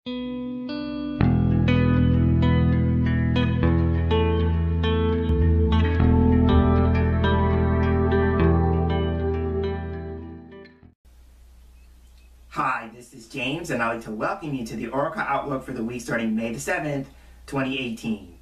Hi, this is James, and I'd like to welcome you to the Oracle Outlook for the week starting May the 7th, 2018.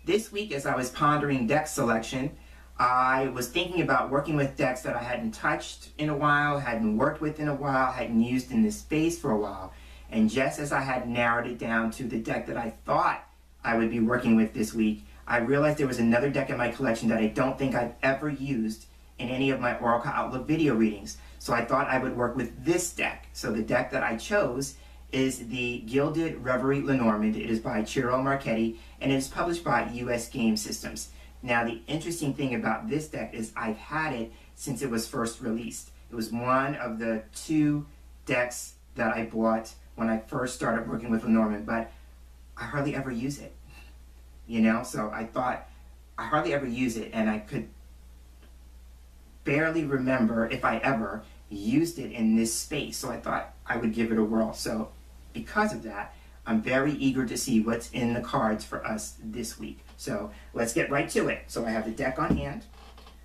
This week, as I was pondering deck selection, I was thinking about working with decks that I hadn't touched in a while, hadn't worked with in a while, hadn't used in this space for a while. And just as I had narrowed it down to the deck that I thought I would be working with this week, I realized there was another deck in my collection that I don't think I've ever used in any of my Oracle Outlook video readings. So I thought I would work with this deck. So the deck that I chose is the Gilded Reverie Lenormand. It is by Ciro Marchetti, and it is published by US Game Systems. Now, the interesting thing about this deck is I've had it since it was first released. It was one of the 2 decks that I bought when I first started working with Lenormand, but I hardly ever use it. You know, so I thought I hardly ever use it, and I could barely remember if I ever used it in this space, so I thought I would give it a whirl. So because of that, I'm very eager to see what's in the cards for us this week. So let's get right to it. So I have the deck on hand.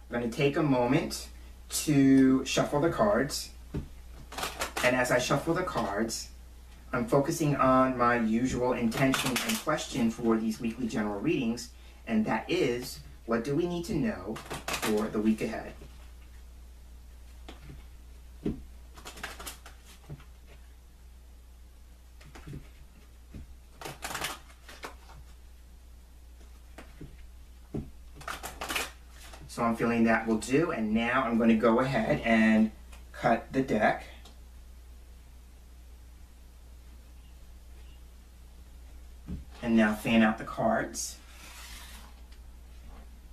I'm going to take a moment to shuffle the cards, and as I shuffle the cards, I'm focusing on my usual intention and question for these weekly general readings, and that is, what do we need to know for the week ahead? So I'm feeling that will do, and now I'm going to go ahead and cut the deck. And now fan out the cards.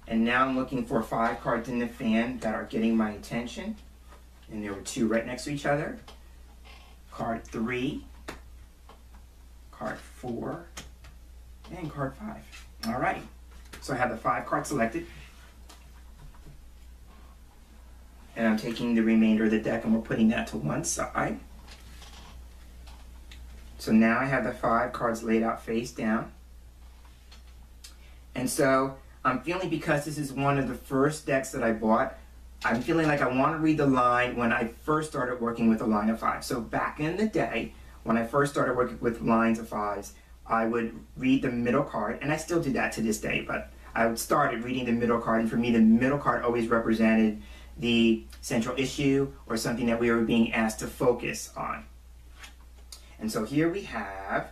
And now I'm looking for 5 cards in the fan that are getting my attention. And there were 2 right next to each other. Card 3, card 4, and card 5. All right. So I have the 5 cards selected. And I'm taking the remainder of the deck and we're putting that to one side. So now I have the 5 cards laid out face down. And so I'm feeling, because this is one of the first decks that I bought, I'm feeling like I want to read the line when I first started working with a line of 5. So back in the day, when I first started working with lines of 5s, I would read the middle card, and I still do that to this day, but I started reading the middle card, and for me the middle card always represented the central issue or something that we were being asked to focus on. And so here we have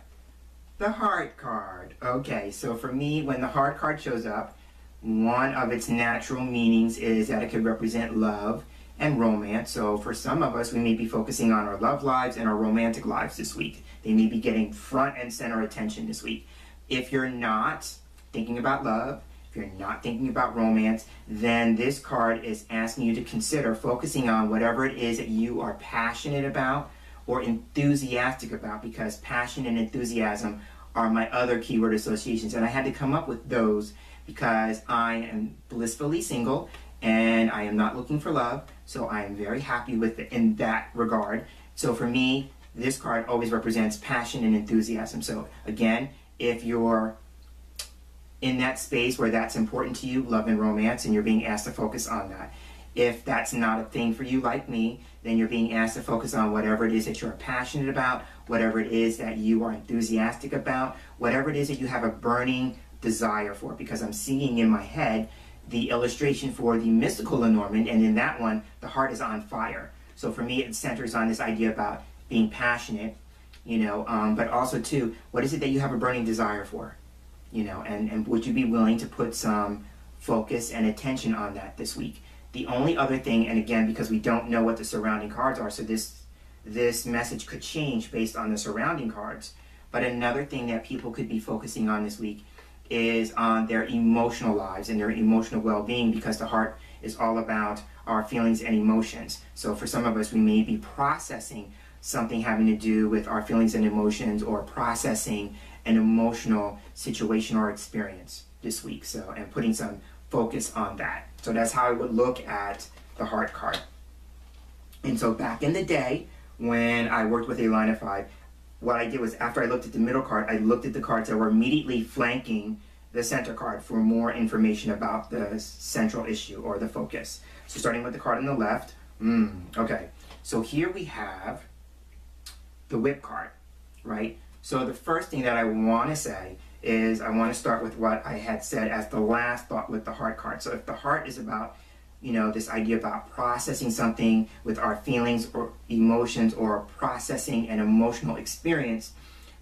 the heart card. Okay, so for me, when the heart card shows up, one of its natural meanings is that it could represent love and romance. So for some of us, we may be focusing on our love lives and our romantic lives this week. They may be getting front and center attention this week. If you're not thinking about love, if you're not thinking about romance, then this card is asking you to consider focusing on whatever it is that you are passionate about or enthusiastic about, because passion and enthusiasm are my other keyword associations. And I had to come up with those because I am blissfully single and I am not looking for love, so I am very happy with it in that regard. So for me, this card always represents passion and enthusiasm. So again, if you're in that space where that's important to you, love and romance, and you're being asked to focus on that. If that's not a thing for you like me, then you're being asked to focus on whatever it is that you're passionate about, whatever it is that you are enthusiastic about, whatever it is that you have a burning desire for, because I'm seeing in my head the illustration for the mystical Lenormand, and in that one, the heart is on fire. So for me, it centers on this idea about being passionate, you know, but also too, what is it that you have a burning desire for? You know, and would you be willing to put some focus and attention on that this week? The only other thing, and again, because we don't know what the surrounding cards are, so this message could change based on the surrounding cards, but another thing that people could be focusing on this week is on their emotional lives and their emotional well-being, because the heart is all about our feelings and emotions. So for some of us, we may be processing something having to do with our feelings and emotions, or processing an emotional situation or experience this week. So, and putting some focus on that. So that's how I would look at the heart card. And so back in the day, when I worked with a line of 5, what I did was, after I looked at the middle card, I looked at the cards that were immediately flanking the center card for more information about the central issue or the focus. So starting with the card on the left, okay. So here we have the whip card, right? So the first thing that I want to say is I want to start with what I had said as the last thought with the heart card. So if the heart is about, you know, this idea about processing something with our feelings or emotions or processing an emotional experience,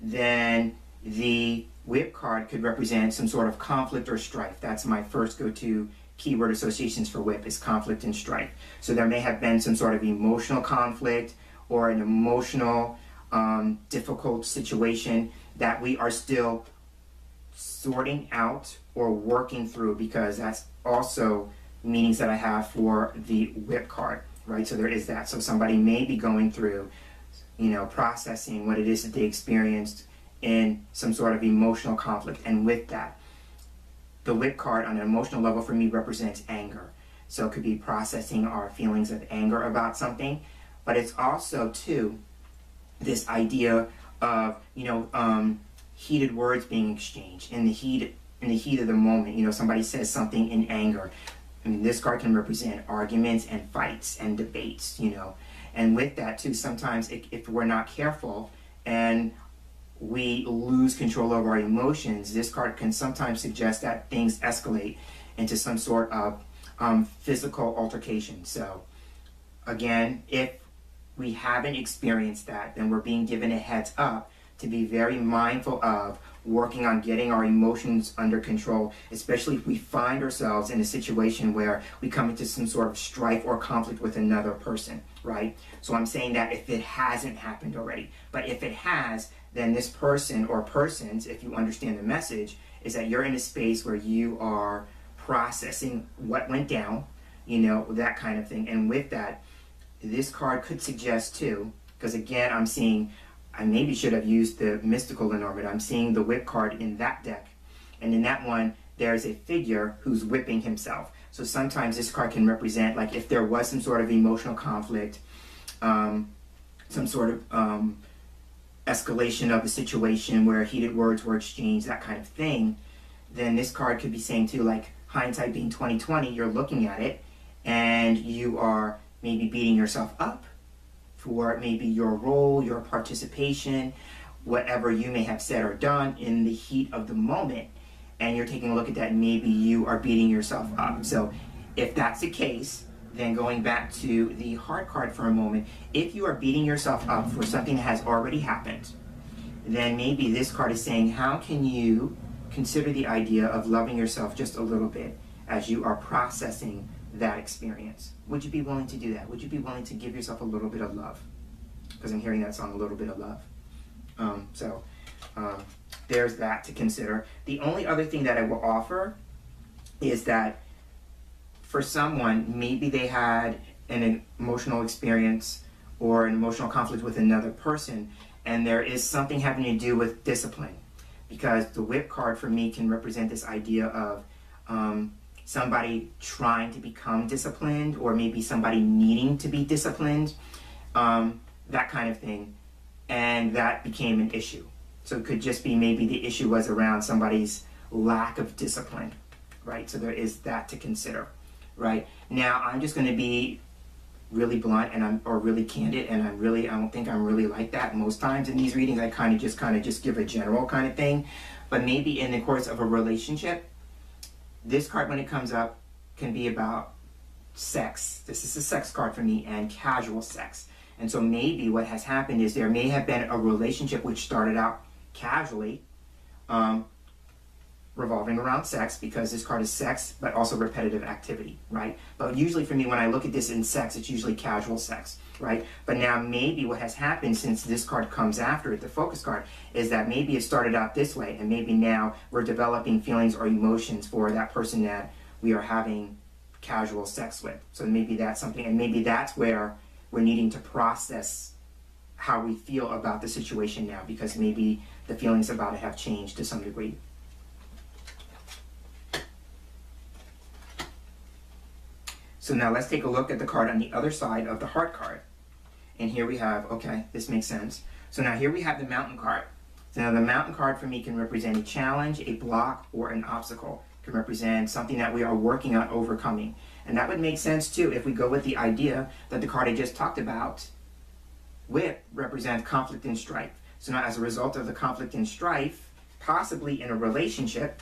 then the whip card could represent some sort of conflict or strife. That's my first go-to keyword associations for whip, is conflict and strife. So there may have been some sort of emotional conflict or an emotional difficult situation that we are still sorting out or working through, because that's also meanings that I have for the whip card, right? So there is that. So somebody may be going through, you know, processing what it is that they experienced in some sort of emotional conflict. And with that, the whip card on an emotional level for me represents anger. So it could be processing our feelings of anger about something, but it's also too this idea of, you know, heated words being exchanged in the heat of the moment. You know, somebody says something in anger. I mean, this card can represent arguments and fights and debates, you know. And with that too, sometimes if we're not careful and we lose control over our emotions, this card can sometimes suggest that things escalate into some sort of physical altercation. So again, if we haven't experienced that, then we're being given a heads up to be very mindful of working on getting our emotions under control, especially if we find ourselves in a situation where we come into some sort of strife or conflict with another person, right? So I'm saying that if it hasn't happened already, but if it has, then this person or persons, if you understand the message, is that you're in a space where you are processing what went down, you know, that kind of thing. And with that, this card could suggest too, because again, I'm seeing, I maybe should have used the mystical Lenormand. I'm seeing the whip card in that deck. And in that one, there's a figure who's whipping himself. So sometimes this card can represent, like, if there was some sort of emotional conflict, some sort of escalation of the situation where heated words were exchanged, that kind of thing, then this card could be saying too, like, hindsight being 20/20, you're looking at it and you are maybe beating yourself up for maybe your role, your participation, whatever you may have said or done in the heat of the moment, and you're taking a look at that and maybe you are beating yourself up. So if that's the case, then going back to the heart card for a moment, if you are beating yourself up for something that has already happened, then maybe this card is saying, how can you consider the idea of loving yourself just a little bit as you are processing that experience? Would you be willing to do that? Would you be willing to give yourself a little bit of love? Because I'm hearing that song, A Little Bit of Love. There's that to consider. The only other thing that I will offer is that for someone, maybe they had an emotional experience or an emotional conflict with another person, and there is something having to do with discipline. Because the whip card for me can represent this idea of somebody trying to become disciplined, or maybe somebody needing to be disciplined, that kind of thing, and that became an issue. So it could just be maybe the issue was around somebody's lack of discipline, right? So there is that to consider, right? Now I'm just going to be really blunt and or really candid, and I don't think I'm really like that most times in these readings. I kind of just give a general kind of thing, but maybe in the course of a relationship, this card, when it comes up, can be about sex. This is a sex card for me, and casual sex. And so maybe what has happened is there may have been a relationship which started out casually, revolving around sex, because this card is sex, but also repetitive activity, right? But usually for me, when I look at this in sex, it's usually casual sex, right? But now maybe what has happened since this card comes after it, the focus card, is that maybe it started out this way, and maybe now we're developing feelings or emotions for that person that we are having casual sex with. So maybe that's something, and maybe that's where we're needing to process how we feel about the situation now, because maybe the feelings about it have changed to some degree. So now let's take a look at the card on the other side of the heart card. And here we have, okay, this makes sense. So now here we have the mountain card. So now the mountain card for me can represent a challenge, a block, or an obstacle. It can represent something that we are working on overcoming. And that would make sense too if we go with the idea that the card I just talked about, whip, represents conflict and strife. So now as a result of the conflict and strife, possibly in a relationship,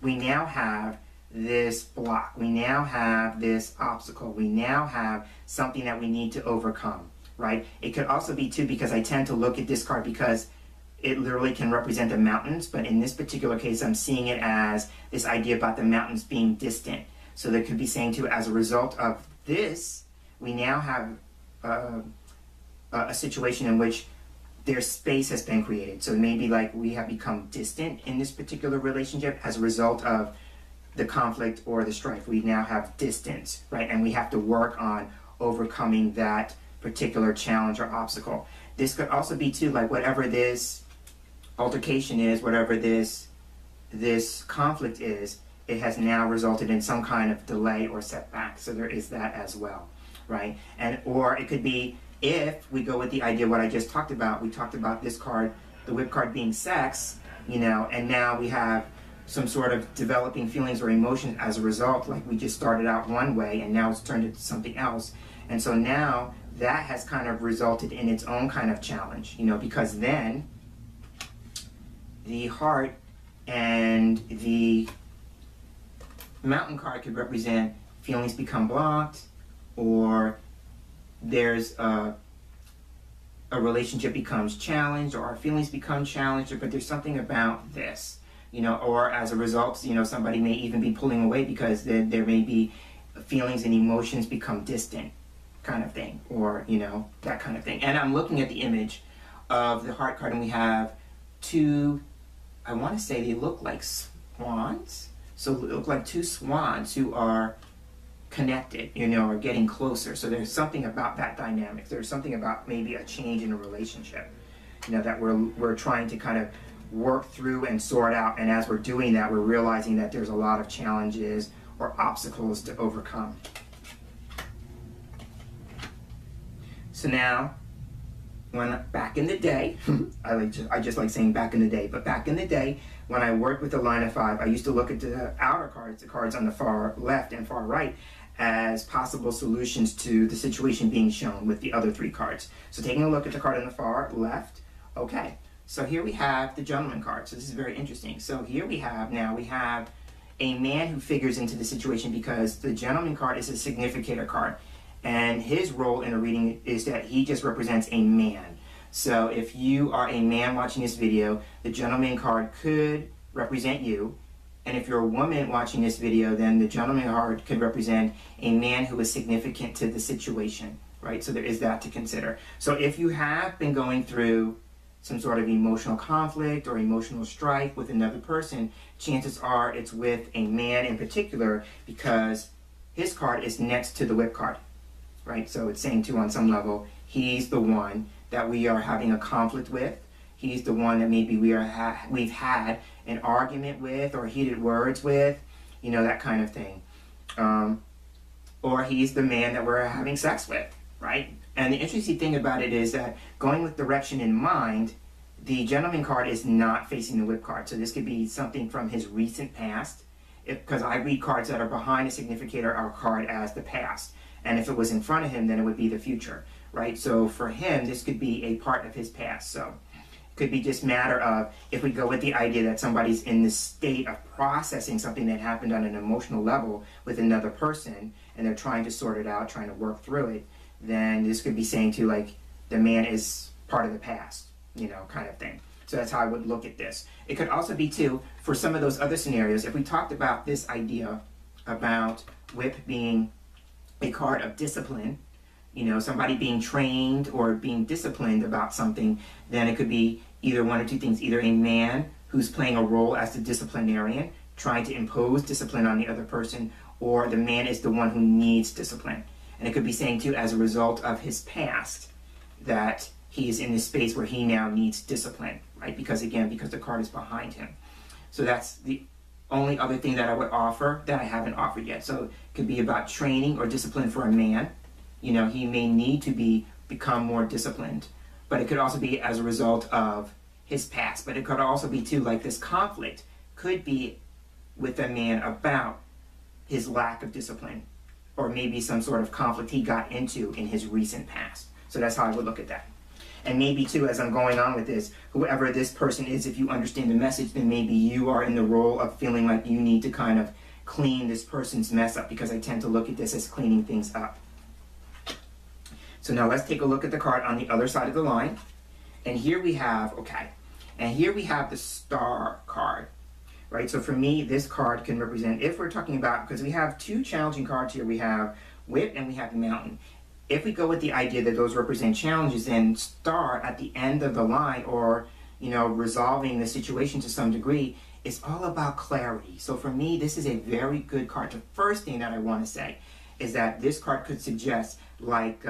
we now have this block. We now have this obstacle. We now have something that we need to overcome, right? It could also be too, because I tend to look at this card because it literally can represent the mountains, but in this particular case, I'm seeing it as this idea about the mountains being distant. So that could be saying too, as a result of this, we now have a situation in which their space has been created. So maybe like we have become distant in this particular relationship as a result of the conflict or the strife. We now have distance, right? And we have to work on overcoming that particular challenge or obstacle. This could also be too, like whatever this altercation is, whatever this conflict is, it has now resulted in some kind of delay or setback. So there is that as well, right? And or it could be, if we go with the idea what I just talked about, we talked about this card, the whip card being sex, you know, and now we have some sort of developing feelings or emotions as a result, like we just started out one way and now it's turned into something else. And so now that has kind of resulted in its own kind of challenge, you know, because then the heart and the mountain card could represent feelings become blocked, or there's a relationship becomes challenged, or our feelings become challenged, but there's something about this, you know, or as a result, you know, somebody may even be pulling away because there may be feelings and emotions become distant kind of thing, or, you know, that kind of thing. And I'm looking at the image of the heart card and we have two, I want to say they look like swans. So they look like two swans who are connected, you know, or getting closer. So there's something about that dynamic. There's something about maybe a change in a relationship, you know, that we're trying to kind of work through and sort out. And as we're doing that, we're realizing that there's a lot of challenges or obstacles to overcome. So now, when back in the day, I just like saying back in the day, but back in the day, when I worked with the line of 5, I used to look at the outer cards, the cards on the far left and far right, as possible solutions to the situation being shown with the other 3 cards. So taking a look at the card on the far left, okay, so here we have the gentleman card. So this is very interesting. So here we have a man who figures into the situation, because the gentleman card is a significator card. And his role in a reading is that he just represents a man. So if you are a man watching this video, the gentleman card could represent you. And if you're a woman watching this video, then the gentleman card could represent a man who is significant to the situation, right? So there is that to consider. So if you have been going through some sort of emotional conflict or emotional strife with another person, chances are it's with a man in particular, because his card is next to the whip card. Right? So it's saying too, on some level, he's the one that we are having a conflict with. He's the one that maybe we've had an argument with or heated words with, you know, that kind of thing. Or he's the man that we're having sex with, right? And the interesting thing about it is that going with direction in mind, the gentleman card is not facing the whip card. So this could be something from his recent past, because I read cards that are behind a significator or card as the past. And if it was in front of him, then it would be the future, right? So for him, this could be a part of his past. So it could be just matter of, if we go with the idea that somebody's in this state of processing something that happened on an emotional level with another person, and they're trying to sort it out, trying to work through it, then this could be saying to, like, the man is part of the past, you know, kind of thing. So that's how I would look at this. It could also be too, for some of those other scenarios, if we talked about this idea about whip being a card of discipline, you know, somebody being trained or being disciplined about something, then it could be either one or two things. Either a man who's playing a role as the disciplinarian, trying to impose discipline on the other person, or the man is the one who needs discipline. And it could be saying too, as a result of his past, that he is in this space where he now needs discipline, right? Because again, because the card is behind him. So that's the only other thing that I would offer that I haven't offered yet. So it could be about training or discipline for a man. You know, he may need to become more disciplined but it could also be as a result of his past. But it could also be too, like this conflict could be with a man about his lack of discipline, or maybe some sort of conflict he got into in his recent past. So that's how I would look at that. And maybe too, as I'm going on with this, whoever this person is, if you understand the message, then maybe you are in the role of feeling like you need to kind of clean this person's mess up, because I tend to look at this as cleaning things up. So now let's take a look at the card on the other side of the line. And here we have, and here we have the Star card, right? So for me, this card can represent, if we're talking about, because we have two challenging cards here, we have Whip and we have Mountain. If we go with the idea that those represent challenges, then Star at the end of the line, or, you know, resolving the situation to some degree, is all about clarity. So for me, this is a very good card. The first thing that I want to say is that this card could suggest like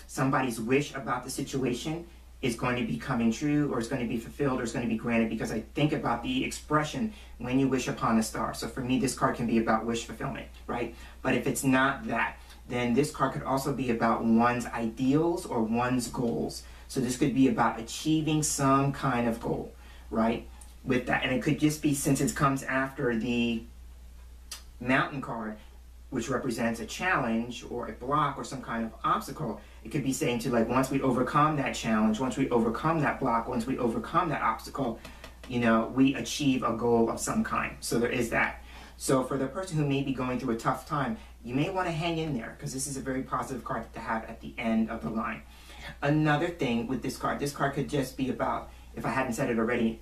somebody's wish about the situation is going to be coming true, or is going to be fulfilled, or is going to be granted, because I think about the expression, when you wish upon a star. So for me, this card can be about wish fulfillment, right? But if it's not that, then this card could also be about one's ideals or one's goals. So this could be about achieving some kind of goal, right? With that, and it could just be, since it comes after the Mountain card, which represents a challenge or a block or some kind of obstacle, it could be saying to, like, once we overcome that challenge, once we overcome that block, once we overcome that obstacle, you know, we achieve a goal of some kind. So there is that. So for the person who may be going through a tough time, you may want to hang in there, because this is a very positive card to have at the end of the line. Another thing with this card could just be about, if I hadn't said it already,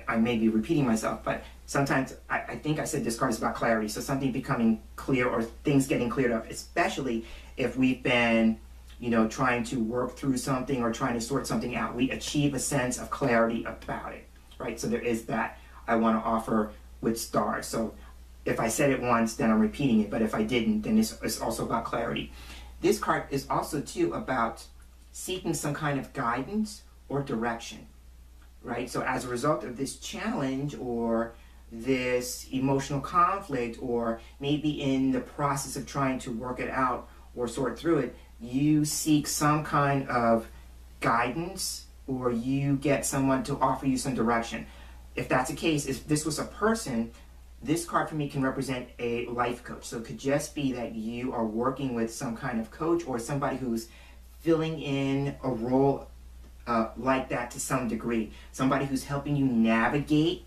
I may be repeating myself, but sometimes I think I said this card is about clarity. So something becoming clear, or things getting cleared up, especially if we've been, you know, trying to work through something or trying to sort something out. We achieve a sense of clarity about it, right? So there is that I want to offer with Stars. So if I said it once, then I'm repeating it, but if I didn't, then it's also about clarity. This card is also too about seeking some kind of guidance or direction, right? So as a result of this challenge or this emotional conflict, or maybe in the process of trying to work it out or sort through it, you seek some kind of guidance, or you get someone to offer you some direction. If that's the case, if this was a person, this card for me can represent a life coach. So it could just be that you are working with some kind of coach, or somebody who's filling in a role like that to some degree. Somebody who's helping you navigate,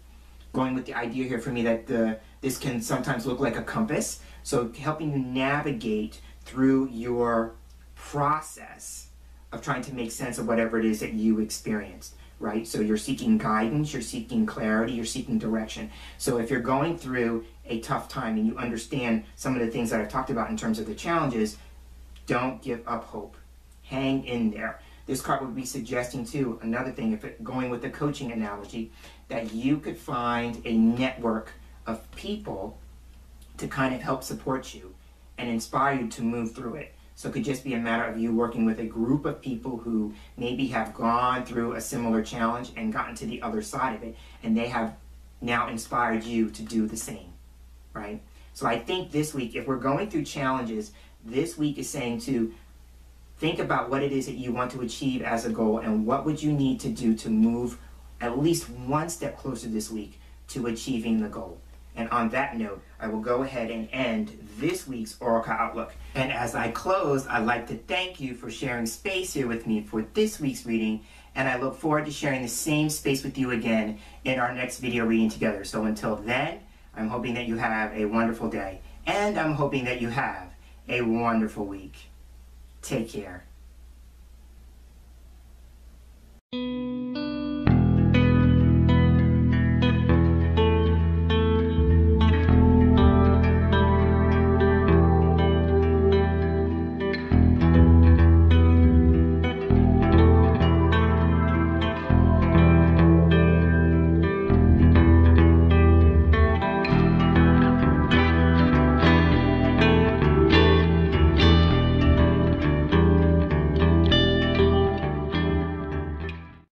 going with the idea here for me that this can sometimes look like a compass. So helping you navigate through your process of trying to make sense of whatever it is that you experienced, right? So you're seeking guidance, you're seeking clarity, you're seeking direction. So if you're going through a tough time and you understand some of the things that I've talked about in terms of the challenges, don't give up hope. Hang in there. This card would be suggesting too, another thing, if going with the coaching analogy, that you could find a network of people to kind of help support you and inspire you to move through it. So it could just be a matter of you working with a group of people who maybe have gone through a similar challenge and gotten to the other side of it, and they have now inspired you to do the same, right? So I think this week, if we're going through challenges, this week is saying to think about what it is that you want to achieve as a goal, and what would you need to do to move at least one step closer this week to achieving the goal. And on that note, I will go ahead and end this week's Oracle Outlook. And as I close, I'd like to thank you for sharing space here with me for this week's reading, and I look forward to sharing the same space with you again in our next video reading together. So until then, I'm hoping that you have a wonderful day, and I'm hoping that you have a wonderful week. Take care.